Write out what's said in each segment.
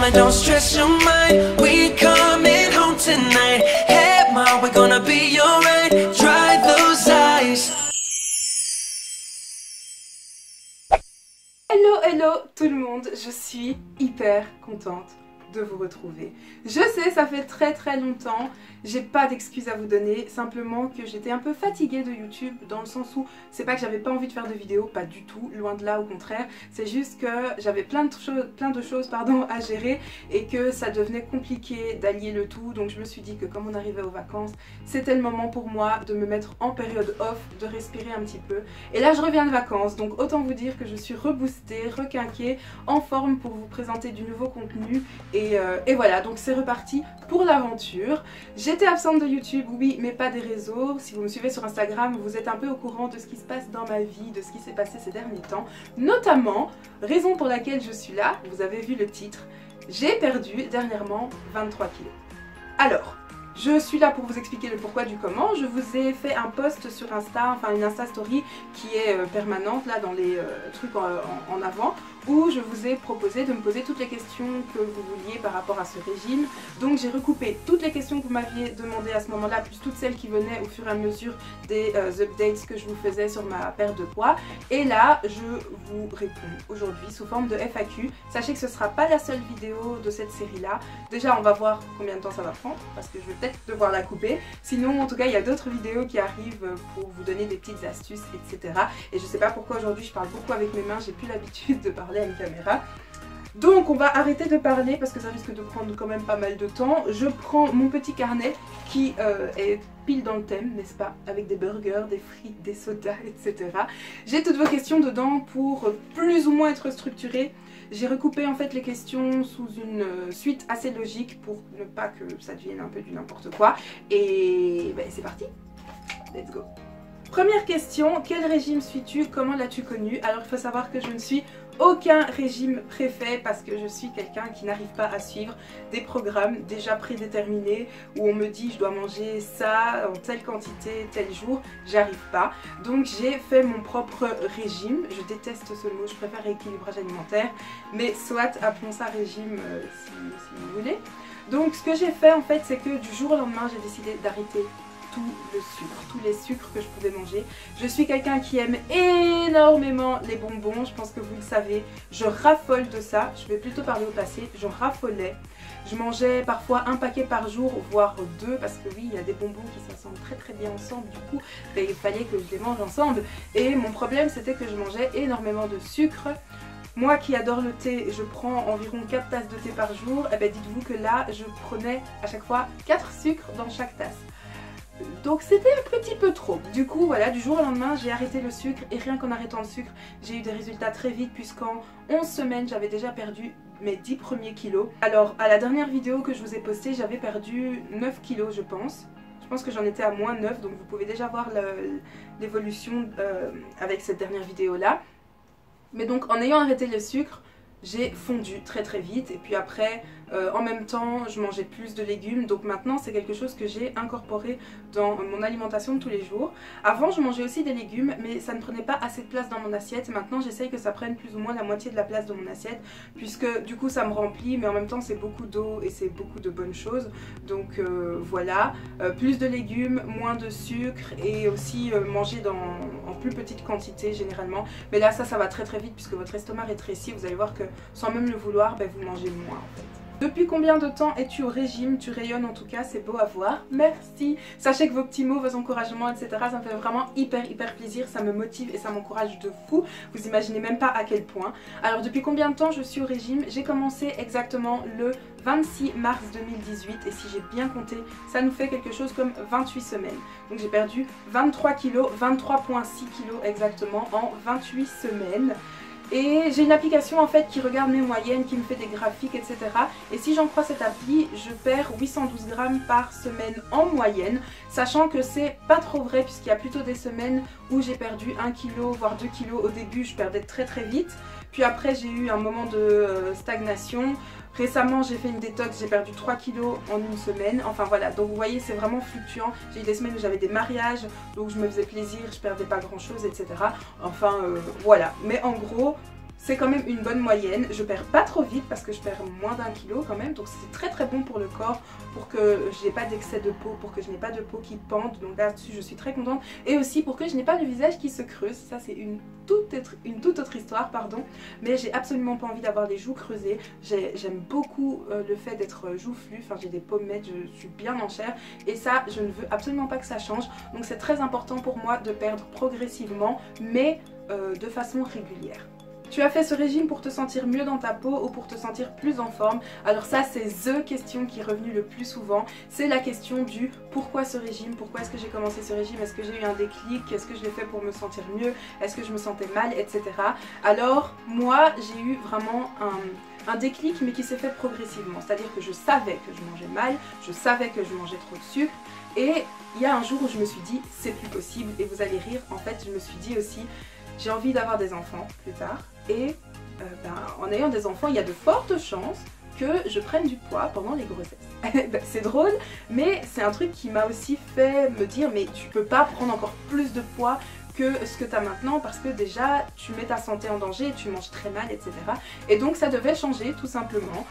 mama, don't stress your mind. We coming home tonight. Hey ma, we're gonna be alright. Dry those eyes. Hello, hello tout le monde, je suis hyper contente de vous retrouver. Je sais, ça fait très longtemps, j'ai pas d'excuses à vous donner, simplement que j'étais un peu fatiguée de YouTube, dans le sens où c'est pas que j'avais pas envie de faire de vidéos, pas du tout, loin de là, au contraire, c'est juste que j'avais plein de choses à gérer et que ça devenait compliqué d'allier le tout, donc je me suis dit que comme on arrivait aux vacances, c'était le moment pour moi de me mettre en période off, de respirer un petit peu. Et là je reviens de vacances, donc autant vous dire que je suis reboostée, requinquée, en forme pour vous présenter du nouveau contenu et voilà, donc c'est reparti pour l'aventure. J'étais absente de YouTube, oui, mais pas des réseaux. Si vous me suivez sur Instagram, vous êtes un peu au courant de ce qui se passe dans ma vie, de ce qui s'est passé ces derniers temps. Notamment, raison pour laquelle je suis là, vous avez vu le titre, j'ai perdu dernièrement 23 kilos. Alors, je suis là pour vous expliquer le pourquoi du comment. Je vous ai fait un post sur Insta, enfin une Insta Story qui est permanente là dans les trucs en avant, où je vous ai proposé de me poser toutes les questions que vous vouliez par rapport à ce régime. Donc j'ai recoupé toutes les questions que vous m'aviez demandées à ce moment-là, plus toutes celles qui venaient au fur et à mesure des updates que je vous faisais sur ma perte de poids. Et là, je vous réponds aujourd'hui sous forme de FAQ. Sachez que ce ne sera pas la seule vidéo de cette série-là. Déjà, on va voir combien de temps ça va prendre, parce que je vais peut-être devoir la couper. Sinon, en tout cas, il y a d'autres vidéos qui arrivent pour vous donner des petites astuces, etc. Et je sais pas pourquoi aujourd'hui je parle beaucoup avec mes mains, j'ai plus l'habitude de parler à une caméra. Donc on va arrêter de parler parce que ça risque de prendre quand même pas mal de temps. Je prends mon petit carnet qui est pile dans le thème, n'est-ce pas, avec des burgers, des frites, des sodas, etc. J'ai toutes vos questions dedans pour plus ou moins être structurée. J'ai recoupé en fait les questions sous une suite assez logique pour ne pas que ça devienne un peu du n'importe quoi. Et ben, c'est parti, let's go. Première question, quel régime suis-tu? Comment l'as-tu connu? Alors il faut savoir que je ne suis aucun régime préfet parce que je suis quelqu'un qui n'arrive pas à suivre des programmes déjà prédéterminés où on me dit je dois manger ça en telle quantité, tel jour, j'arrive pas. Donc j'ai fait mon propre régime, je déteste ce mot, je préfère rééquilibrage alimentaire, mais soit appelons ça régime si vous voulez. Donc ce que j'ai fait en fait c'est que du jour au lendemain j'ai décidé d'arrêter tout le sucre, tous les sucres que je pouvais manger. Je suis quelqu'un qui aime énormément les bonbons, je pense que vous le savez, je raffole de ça, je vais plutôt parler au passé, j'en raffolais. Je mangeais parfois un paquet par jour, voire deux, parce que oui, il y a des bonbons qui s'assemblent très bien ensemble, du coup, ben, il fallait que je les mange ensemble. Et mon problème, c'était que je mangeais énormément de sucre. Moi qui adore le thé, je prends environ 4 tasses de thé par jour, et ben dites-vous que là, je prenais à chaque fois 4 sucres dans chaque tasse. Donc c'était un petit peu trop. Du coup voilà, du jour au lendemain j'ai arrêté le sucre et rien qu'en arrêtant le sucre j'ai eu des résultats très vite puisqu'en 11 semaines j'avais déjà perdu mes 10 premiers kilos. Alors à la dernière vidéo que je vous ai postée j'avais perdu 9 kilos je pense. Je pense que j'en étais à moins 9 donc vous pouvez déjà voir l'évolution avec cette dernière vidéo là. Mais donc en ayant arrêté le sucre j'ai fondu très vite et puis après en même temps je mangeais plus de légumes, donc maintenant c'est quelque chose que j'ai incorporé dans mon alimentation de tous les jours. Avant je mangeais aussi des légumes mais ça ne prenait pas assez de place dans mon assiette. Maintenant j'essaye que ça prenne plus ou moins la moitié de la place de mon assiette puisque du coup ça me remplit mais en même temps c'est beaucoup d'eau et c'est beaucoup de bonnes choses. Donc voilà, plus de légumes, moins de sucre et aussi manger en plus petite quantité généralement. Mais là ça va très vite puisque votre estomac rétrécit, vous allez voir que sans même le vouloir, ben, vous mangez moins en fait. Depuis combien de temps es-tu au régime? Tu rayonnes en tout cas, c'est beau à voir. Merci. Sachez que vos petits mots, vos encouragements, etc. ça me fait vraiment hyper plaisir, ça me motive et ça m'encourage de fou. Vous imaginez même pas à quel point. Alors depuis combien de temps je suis au régime? J'ai commencé exactement le 26 mars 2018 et si j'ai bien compté, ça nous fait quelque chose comme 28 semaines. Donc j'ai perdu 23 kilos, 23,6 kilos exactement en 28 semaines. Et j'ai une application en fait qui regarde mes moyennes, qui me fait des graphiques, etc. Et si j'en crois cette appli, je perds 812 grammes par semaine en moyenne, sachant que c'est pas trop vrai puisqu'il y a plutôt des semaines où j'ai perdu 1 kg voire 2 kg. Au début je perdais très vite, puis après j'ai eu un moment de stagnation. Récemment j'ai fait une détox, j'ai perdu 3 kilos en une semaine, enfin voilà, donc vous voyez c'est vraiment fluctuant. J'ai eu des semaines où j'avais des mariages, donc je me faisais plaisir, je perdais pas grand chose, etc. Enfin voilà, mais en gros c'est quand même une bonne moyenne. Je perds pas trop vite parce que je perds moins d'1 kilo quand même, donc c'est très très bon pour le corps, pour que je n'ai pas d'excès de peau, pour que je n'ai pas de peau qui pende, donc là-dessus je suis très contente, et aussi pour que je n'ai pas le visage qui se creuse. Ça c'est une toute autre histoire, pardon, mais j'ai absolument pas envie d'avoir les joues creusées. J'aime beaucoup le fait d'être joufflue, enfin j'ai des pommettes, je suis bien en chair, et ça je ne veux absolument pas que ça change, donc c'est très important pour moi de perdre progressivement, mais de façon régulière. Tu as fait ce régime pour te sentir mieux dans ta peau ou pour te sentir plus en forme? Alors ça c'est THE question qui est revenue le plus souvent. C'est la question du pourquoi ce régime? Pourquoi est-ce que j'ai commencé ce régime? Est-ce que j'ai eu un déclic? Est-ce que je l'ai fait pour me sentir mieux? Est-ce que je me sentais mal? Etc. Alors moi j'ai eu vraiment un déclic, mais qui s'est fait progressivement. C'est-à-dire que je savais que je mangeais mal, je savais que je mangeais trop de sucre, et il y a un jour où je me suis dit c'est plus possible, et vous allez rire, en fait je me suis dit aussi j'ai envie d'avoir des enfants plus tard, et en ayant des enfants il y a de fortes chances que je prenne du poids pendant les grossesses. C'est drôle, mais c'est un truc qui m'a aussi fait me dire mais tu peux pas prendre encore plus de poids que ce que tu as maintenant, parce que déjà tu mets ta santé en danger, tu manges très mal, etc. Et donc ça devait changer tout simplement.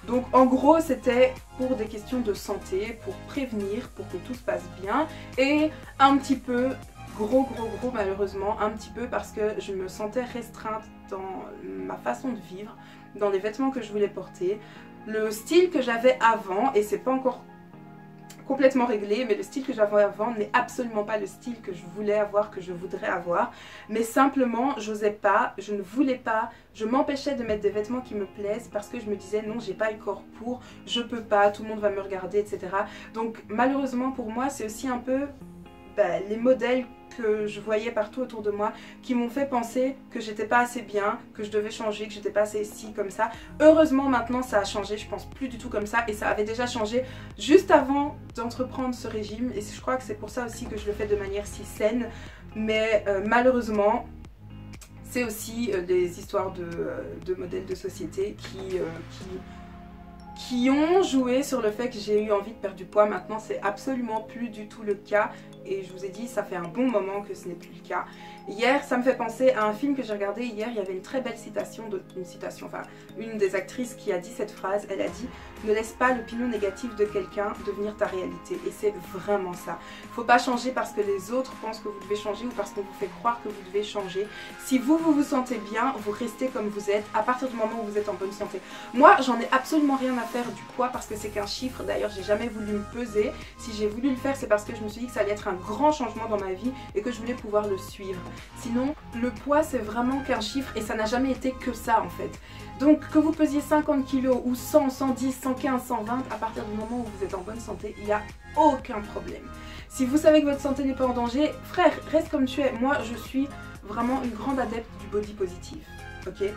Donc en gros c'était pour des questions de santé, pour prévenir, pour que tout se passe bien, et un petit peu, gros malheureusement, un petit peu parce que je me sentais restreinte dans ma façon de vivre, dans les vêtements que je voulais porter, le style que j'avais avant, et c'est pas encore complètement réglé, mais le style que j'avais avant n'est absolument pas le style que je voulais avoir, que je voudrais avoir, mais simplement j'osais pas, je ne voulais pas, je m'empêchais de mettre des vêtements qui me plaisent parce que je me disais non, j'ai pas le corps pour, je peux pas, tout le monde va me regarder, etc. Donc malheureusement pour moi c'est aussi un peu les modèles que je voyais partout autour de moi qui m'ont fait penser que j'étais pas assez bien, que je devais changer, que j'étais pas assez ci, comme ça. Heureusement maintenant ça a changé, je pense plus du tout comme ça, et ça avait déjà changé juste avant d'entreprendre ce régime, et je crois que c'est pour ça aussi que je le fais de manière si saine, mais malheureusement c'est aussi des histoires de modèles de société qui ont joué sur le fait que j'ai eu envie de perdre du poids. Maintenant c'est absolument plus du tout le cas, et je vous ai dit ça fait un bon moment que ce n'est plus le cas. Hier ça me fait penser à un film que j'ai regardé hier, il y avait une très belle citation, une des actrices qui a dit cette phrase, elle a dit « Ne laisse pas l'opinion négative de quelqu'un devenir ta réalité », et c'est vraiment ça. Faut pas changer parce que les autres pensent que vous devez changer ou parce qu'on vous fait croire que vous devez changer. Si vous vous sentez bien, vous restez comme vous êtes à partir du moment où vous êtes en bonne santé. Moi j'en ai absolument rien à faire du poids parce que c'est qu'un chiffre, d'ailleurs j'ai jamais voulu me peser. Si j'ai voulu le faire c'est parce que je me suis dit que ça allait être un grand changement dans ma vie et que je voulais pouvoir le suivre. Sinon le poids c'est vraiment qu'un chiffre, et ça n'a jamais été que ça en fait. Donc que vous pesiez 50 kg ou 100, 110, 115, 120, à partir du moment où vous êtes en bonne santé, il n'y a aucun problème. Si vous savez que votre santé n'est pas en danger, frère, reste comme tu es. Moi je suis vraiment une grande adepte du body positive, ok?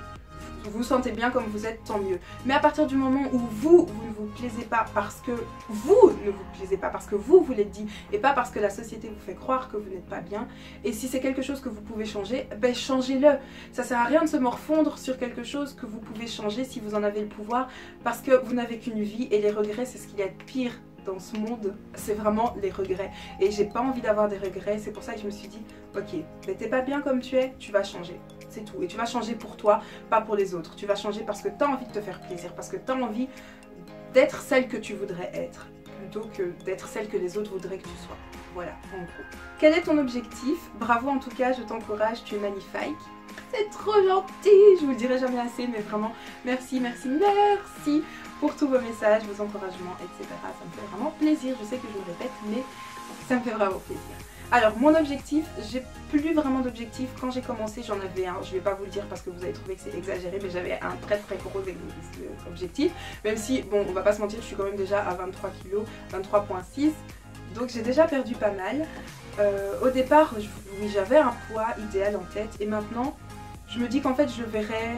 Vous vous sentez bien comme vous êtes, tant mieux. Mais à partir du moment où vous ne vous plaisez pas parce que vous ne vous plaisez pas, parce que vous l'êtes dit, et pas parce que la société vous fait croire que vous n'êtes pas bien, et si c'est quelque chose que vous pouvez changer, ben changez-le. Ça sert à rien de se morfondre sur quelque chose que vous pouvez changer si vous en avez le pouvoir, parce que vous n'avez qu'une vie, et les regrets c'est ce qu'il y a de pire dans ce monde, c'est vraiment les regrets. Et j'ai pas envie d'avoir des regrets, c'est pour ça que je me suis dit, ok, mais t'es pas bien comme tu es, tu vas changer. C'est tout. Et tu vas changer pour toi, pas pour les autres. Tu vas changer parce que tu as envie de te faire plaisir, parce que tu as envie d'être celle que tu voudrais être, plutôt que d'être celle que les autres voudraient que tu sois. Voilà, en gros. Quel est ton objectif? Bravo en tout cas, je t'encourage, tu es magnifique. C'est trop gentil, je vous le dirai jamais assez, mais vraiment, merci pour tous vos messages, vos encouragements, etc. Ça me fait vraiment plaisir, je sais que je me répète, mais ça me fait vraiment plaisir. Alors mon objectif, j'ai plus vraiment d'objectif. Quand j'ai commencé j'en avais un, je vais pas vous le dire parce que vous allez trouver que c'est exagéré, mais j'avais un très gros objectif. Même si, bon on va pas se mentir, je suis quand même déjà à 23 kg, 23,6, donc j'ai déjà perdu pas mal. Au départ, oui, j'avais un poids idéal en tête, et maintenant je me dis qu'en fait je verrai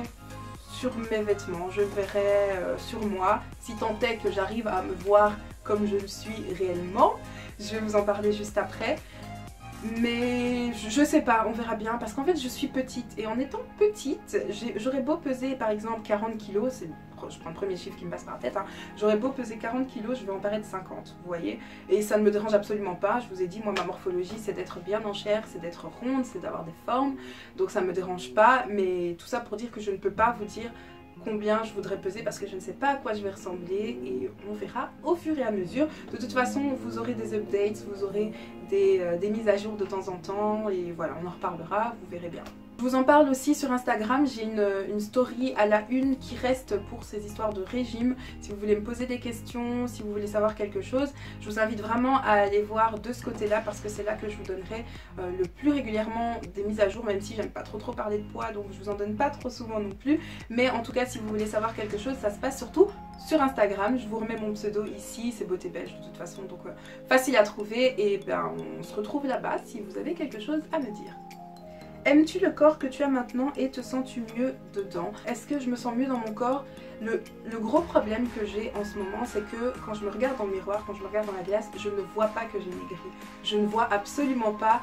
sur mes vêtements, je verrai sur moi, si tant est que j'arrive à me voir comme je le suis réellement. Je vais vous en parler juste après. Mais je sais pas, on verra bien, parce qu'en fait je suis petite, et en étant petite, j'aurais beau peser par exemple 40 kilos, je prends le premier chiffre qui me passe par la tête, hein. J'aurais beau peser 40 kilos, je vais en paraître 50, vous voyez. Et ça ne me dérange absolument pas, je vous ai dit, moi ma morphologie c'est d'être bien en chair, c'est d'être ronde, c'est d'avoir des formes, donc ça me dérange pas, mais tout ça pour dire que je ne peux pas vous dire combien je voudrais peser parce que je ne sais pas à quoi je vais ressembler et on verra au fur et à mesure. De toute façon, vous aurez des updates, vous aurez des mises à jour de temps en temps et voilà, on en reparlera, vous verrez bien. Je vous en parle aussi sur Instagram, j'ai une story à la une qui reste pour ces histoires de régime. Si vous voulez me poser des questions, si vous voulez savoir quelque chose, je vous invite vraiment à aller voir de ce côté-là parce que c'est là que je vous donnerai le plus régulièrement des mises à jour, même si j'aime pas trop parler de poids, donc je vous en donne pas trop souvent non plus. Mais en tout cas, si vous voulez savoir quelque chose, ça se passe surtout sur Instagram. Je vous remets mon pseudo ici, c'est Beauté Belge de toute façon, donc facile à trouver et ben on se retrouve là-bas si vous avez quelque chose à me dire. Aimes-tu le corps que tu as maintenant et te sens-tu mieux dedans? Est-ce que je me sens mieux dans mon corps? Le gros problème que j'ai en ce moment, c'est que quand je me regarde dans le miroir, quand je me regarde dans la glace, je ne vois pas que j'ai maigri. Je ne vois absolument pas,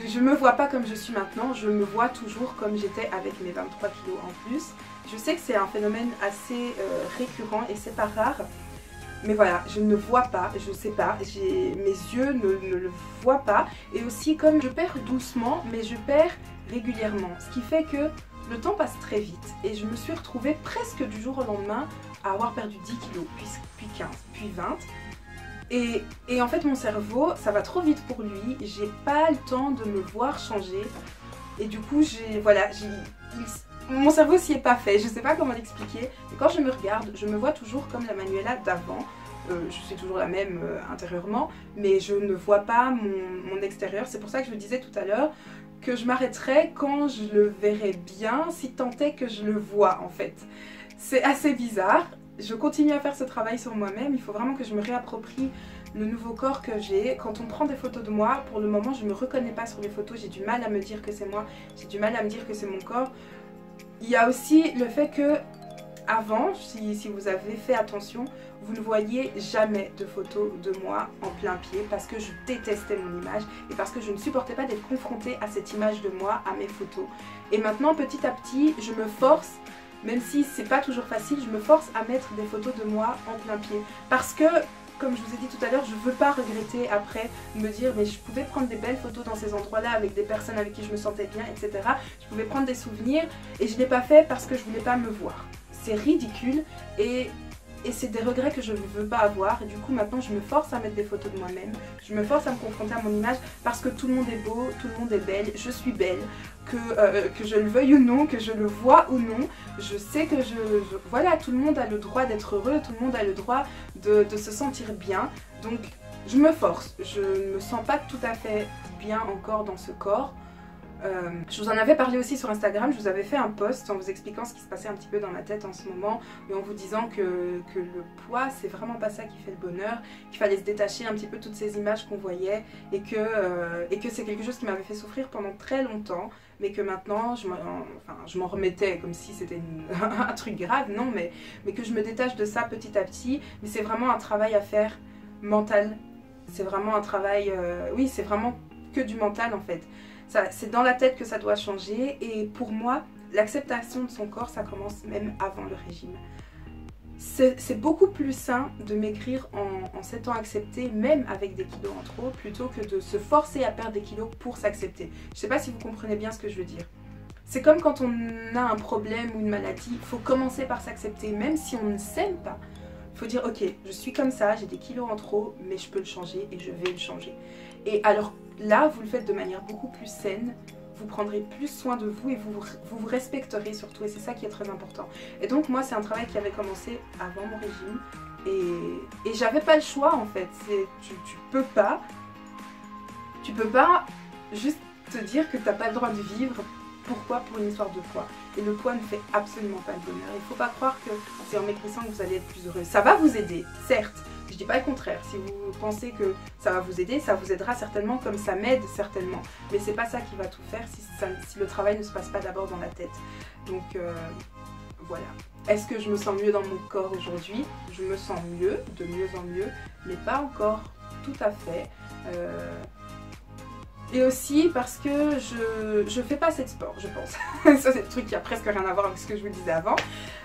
je me vois pas comme je suis maintenant, je me vois toujours comme j'étais avec mes 23 kilos en plus. Je sais que c'est un phénomène assez récurrent et c'est pas rare. Mais voilà, je ne vois pas, je sais pas, mes yeux ne le voient pas. Et aussi comme je perds doucement, mais je perds régulièrement. Ce qui fait que le temps passe très vite. Et je me suis retrouvée presque du jour au lendemain à avoir perdu 10 kilos, puis 15, puis 20. Et en fait mon cerveau, ça va trop vite pour lui, j'ai pas le temps de me voir changer. Et du coup, mon cerveau s'y est pas fait, je sais pas comment l'expliquer. Mais quand je me regarde, je me vois toujours comme la Manuela d'avant. Je suis toujours la même intérieurement, mais je ne vois pas mon extérieur. C'est pour ça que je le disais tout à l'heure, que je m'arrêterai quand je le verrai bien, si tant est que je le vois en fait. C'est assez bizarre. Je continue à faire ce travail sur moi-même, il faut vraiment que je me réapproprie le nouveau corps que j'ai. Quand on prend des photos de moi, pour le moment je ne me reconnais pas sur les photos, j'ai du mal à me dire que c'est moi, j'ai du mal à me dire que c'est mon corps. Il y a aussi le fait que avant, si vous avez fait attention, vous ne voyiez jamais de photos de moi en plein pied parce que je détestais mon image et parce que je ne supportais pas d'être confrontée à cette image de moi, à mes photos. Et maintenant petit à petit, je me force, même si c'est pas toujours facile, je me force à mettre des photos de moi en plein pied parce que, comme je vous ai dit tout à l'heure, je veux pas regretter après, me dire mais je pouvais prendre des belles photos dans ces endroits-là avec des personnes avec qui je me sentais bien, etc. Je pouvais prendre des souvenirs et je l'ai pas fait parce que je voulais pas me voir. C'est ridicule et c'est des regrets que je ne veux pas avoir. Et du coup maintenant je me force à mettre des photos de moi-même, je me force à me confronter à mon image parce que tout le monde est beau, tout le monde est belle, je suis belle, que je le veuille ou non, que je le vois ou non, je sais que voilà, tout le monde a le droit d'être heureux, tout le monde a le droit de se sentir bien. Donc je me force, je ne me sens pas tout à fait bien encore dans ce corps. Je vous en avais parlé aussi sur Instagram, je vous avais fait un post en vous expliquant ce qui se passait un petit peu dans ma tête en ce moment et en vous disant que le poids c'est vraiment pas ça qui fait le bonheur, qu'il fallait se détacher un petit peu de toutes ces images qu'on voyait et que c'est quelque chose qui m'avait fait souffrir pendant très longtemps mais que maintenant je m'en remettais comme si c'était un truc grave, non mais que je me détache de ça petit à petit. Mais c'est vraiment un travail à faire mental, c'est vraiment un travail, oui c'est vraiment que du mental en fait. C'est dans la tête que ça doit changer et pour moi, l'acceptation de son corps, ça commence même avant le régime. C'est beaucoup plus sain de maigrir en s'étant accepté, même avec des kilos en trop, plutôt que de se forcer à perdre des kilos pour s'accepter. Je sais pas si vous comprenez bien ce que je veux dire. C'est comme quand on a un problème ou une maladie, il faut commencer par s'accepter, même si on ne s'aime pas. Il faut dire ok, je suis comme ça, j'ai des kilos en trop, mais je peux le changer et je vais le changer. Et alors là, vous le faites de manière beaucoup plus saine, vous prendrez plus soin de vous et vous respecterez surtout, et c'est ça qui est très important. Et donc moi, c'est un travail qui avait commencé avant mon régime, et j'avais pas le choix en fait. Tu peux pas juste te dire que t'as pas le droit de vivre. Pourquoi? Pour une histoire de poids. Et le poids ne fait absolument pas le bonheur. Il ne faut pas croire que c'est en maigrissant que vous allez être plus heureux. Ça va vous aider, certes. Je ne dis pas le contraire. Si vous pensez que ça va vous aider, ça vous aidera certainement comme ça m'aide certainement. Mais c'est pas ça qui va tout faire si le travail ne se passe pas d'abord dans la tête. Donc voilà. Est-ce que je me sens mieux dans mon corps aujourd'hui? Je me sens mieux, de mieux en mieux, mais pas encore tout à fait. Et aussi parce que je fais pas assez de sport, je pense. Ça c'est le truc qui a presque rien à voir avec ce que je vous disais avant.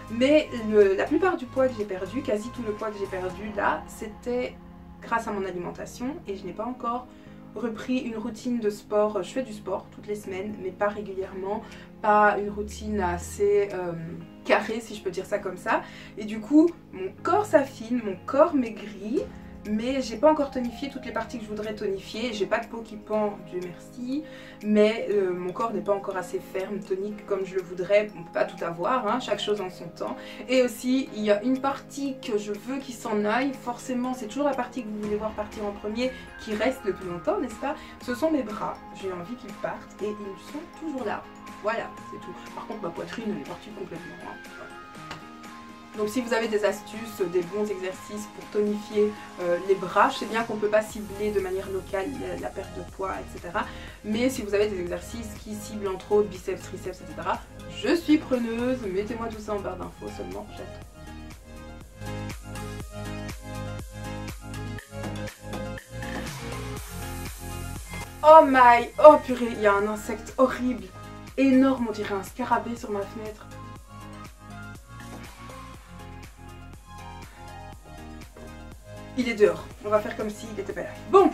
Mais la plupart du poids que j'ai perdu, quasi tout le poids que j'ai perdu là, c'était grâce à mon alimentation. Et je n'ai pas encore repris une routine de sport. Je fais du sport toutes les semaines, mais pas régulièrement. Pas une routine assez carrée, si je peux dire ça comme ça. Et du coup, mon corps s'affine, mon corps maigrit. Mais j'ai pas encore tonifié toutes les parties que je voudrais tonifier. J'ai pas de peau qui pend, Dieu merci. Mais mon corps n'est pas encore assez ferme, tonique comme je le voudrais. On peut pas tout avoir, hein, chaque chose en son temps. Et aussi, il y a une partie que je veux qui s'en aille. Forcément, c'est toujours la partie que vous voulez voir partir en premier qui reste le plus longtemps, n'est-ce pas? Ce sont mes bras. J'ai envie qu'ils partent et ils sont toujours là. Voilà, c'est tout. Par contre, ma poitrine, elle est partie complètement. Hein. Voilà. Donc si vous avez des astuces, des bons exercices pour tonifier les bras, je sais bien qu'on ne peut pas cibler de manière locale la perte de poids, etc. Mais si vous avez des exercices qui ciblent entre autres biceps, triceps, etc. Je suis preneuse, mettez-moi tout ça en barre d'infos seulement, j'attends. Oh purée, il y a un insecte horrible, énorme, on dirait un scarabée sur ma fenêtre. Il est dehors, on va faire comme s'il était pas là. Bon,